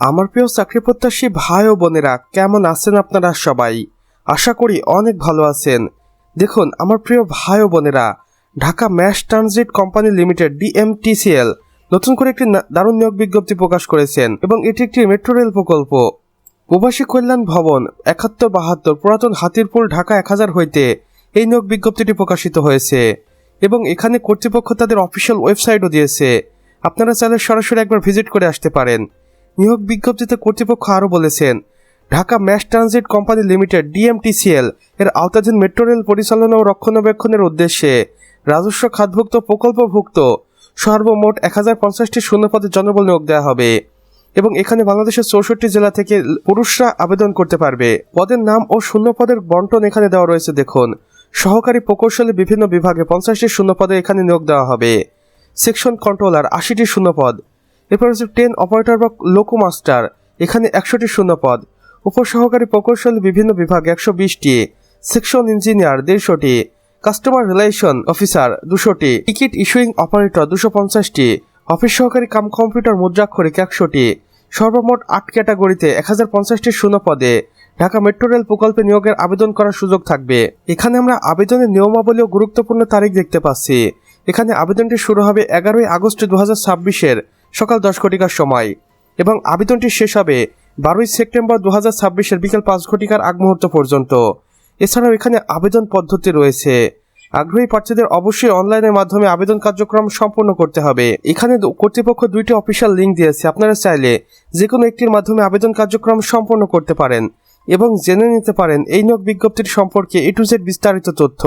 আমার প্রিয় চাকরি প্রত্যাশী ভাই ও বোনেরা, কেমন আছেন আপনারা সবাই? আশা করি অনেক ভালো আছেন। দেখুন আমার প্রিয় ভাই ও বোনেরা, Dhaka mass transit company limited DMTCL নতুন করে একটি দারুণ নিয়োগ বিজ্ঞপ্তি প্রকাশ করেছেন এবং এটি একটি মেট্রো রেল প্রকল্প। প্রবাসী কল্যাণ ভবন 7172 পুরাতন হাতিরপুল ঢাকা 1000 হইতে এই নিয়োগ বিজ্ঞপ্তিটি প্রকাশিত হয়েছে এবং এখানে কর্তৃপক্ষ তাদের অফিসিয়াল ওয়েবসাইটও দিয়েছে। আপনারা চাইলে সরাসরি একবার ভিজিট করে আসতে পারেন। নিয়োগ বিজ্ঞপ্তিতে কর্তৃপক্ষ আরও বলেছেন, Dhaka mass transit company limited DMTCL এর আওতাধীন মেট্রো রেল পরিচালনা ও রক্ষণাবেক্ষণের উদ্দেশ্যে রাজস্ব খাতভুক্ত প্রকল্পভুক্ত সর্বমোট 1050টি শূন্যপদে জনবল নিয়োগ দেওয়া হবে এবং এখানে বাংলাদেশের 64 জেলা থেকে পুরুষরা আবেদন করতে পারবে। পদের নাম ও শূন্যপদের বন্টন এখানে দেওয়া রয়েছে। দেখুন, সহকারী প্রকৌশলী বিভিন্ন বিভাগে 50টি শূন্যপদে এখানে নিয়োগ দেওয়া হবে। সেকশন কন্ট্রোলার 80টি শূন্যপদ। এরপর হচ্ছে ট্রেন অপারেটর বা লোকো মাস্টার, এখানে 100টি শূন্যপদ। উপসহকারী প্রকৌশলী বিভিন্ন বিভাগ 120টি। সেকশন ইঞ্জিনিয়ার 150টি। কাস্টমার রিলেশন অফিসার 200টি। টিকিট ইস্যুইং অপারেটর 250টি। অফিস সহকারী কাম কম্পিউটার মুদ্রাক্ষরিক 100টি। সর্বমোট 8 ক্যাটাগরিতে 1050টি শূন্যপদে ঢাকা মেট্রো রেল প্রকল্পে নিয়োগের আবেদন করার সুযোগ থাকবে। এখানে আমরা আবেদনের নিয়মাবলী ও গুরুত্বপূর্ণ তারিখ দেখতে পাচ্ছি। এখানে আবেদনটি শুরু হবে 11 আগস্ট 2026 সকাল 10 ঘটিকার সময় এবং আবেদনটি শেষ হবে 12 সেপ্টেম্বর 2026 বিকেল 5 ঘটিকার আগ মুহূর্ত পর্যন্ত। এছাড়াও এখানে আবেদন পদ্ধতি রয়েছে। আগ্রহী প্রার্থীদের অবশ্যই অনলাইনের মাধ্যমে আবেদন কার্যক্রম সম্পন্ন করতে হবে। এখানে কর্তৃপক্ষ 2টি অফিসিয়াল লিঙ্ক দিয়েছে, আপনারা চাইলে যে কোনো একটির মাধ্যমে আবেদন কার্যক্রম সম্পন্ন করতে পারেন এবং জেনে নিতে পারেন এই নিয়োগ বিজ্ঞপ্তির সম্পর্কে A to Z বিস্তারিত তথ্য।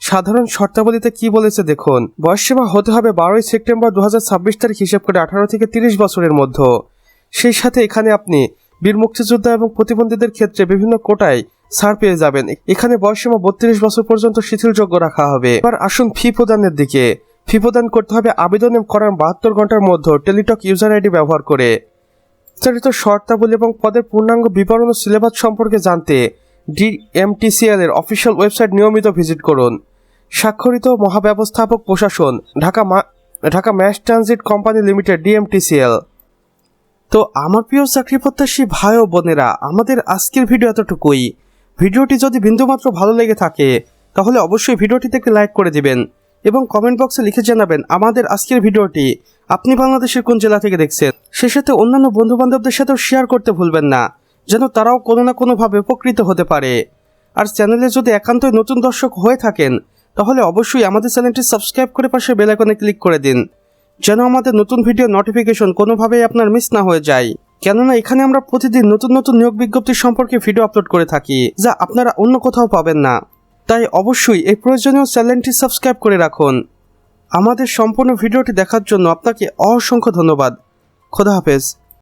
সাধারণ শর্তাবলীতে কি বলেছে দেখুন, বয়সসীমা হতে হবে 12 সেপ্টেম্বর 2026 তারিখ হিসেব করে 18 থেকে 30 বছরের মধ্যে। সেই সাথে এখানে আপনি বীর মুক্তিযোদ্ধা এবং প্রতিবন্ধীদের ক্ষেত্রে বিভিন্ন কোটায় ছাড় পেয়ে যাবেন। এখানে বয়সসীমা 32 বছর পর্যন্ত শিথিলযোগ্য রাখা হবে। এবার আসুন ফি প্রদানের দিকে। ফি প্রদান করতে হবে আবেদন করার 72 ঘন্টার মধ্যে টেলিটক ইউজার আইডি ব্যবহার করে। বিস্তারিত শর্তাবলী এবং পদের পূর্ণাঙ্গ বিবরণ ও সিলেবাস সম্পর্কে জানতে DMTCL এর অফিসিয়াল ওয়েবসাইট নিয়মিত ভিজিট করুন। স্বাক্ষরিত মহাব্যবস্থাপক প্রশাসন, Dhaka mass transit company limited DMTCL। তো আমার প্রিয় চাকরি প্রত্যাশী ভাই ও বোনেরা, আমাদের আজকের ভিডিও এতটুকুই। ভিডিওটি যদি বিন্দুমাত্র ভালো লেগে থাকে তাহলে অবশ্যই ভিডিওটিতে একটি লাইক করে দিবেন এবং কমেন্ট বক্সে লিখে জানাবেন আমাদের আজকের ভিডিওটি আপনি বাংলাদেশের কোন জেলা থেকে দেখছেন। সে সাথে অন্যান্য বন্ধুবান্ধবদের সাথেও শেয়ার করতে ভুলবেন না, যেন তারাও কোনো না কোনোভাবে উপকৃত হতে পারে। আর চ্যানেলে যদি একান্তই নতুন দর্শক হয়ে থাকেন তাহলে অবশ্যই আমাদের চ্যানেলটি সাবস্ক্রাইব করে পাশে বেল আইকনে ক্লিক করে দিন, যেন আমাদের নতুন ভিডিও নোটিফিকেশন কোনোভাবেই আপনার মিস না হয়ে যায়। কেননা এখানে আমরা প্রতিদিন নতুন নতুন নিয়োগ বিজ্ঞপ্তি সম্পর্কে ভিডিও আপলোড করে থাকি, যা আপনারা অন্য কোথাও পাবেন না। তাই অবশ্যই এই প্রয়োজনীয় চ্যানেলটি সাবস্ক্রাইব করে রাখুন। আমাদের সম্পূর্ণ ভিডিওটি দেখার জন্য আপনাকে অসংখ্য ধন্যবাদ। খোদা হাফেজ।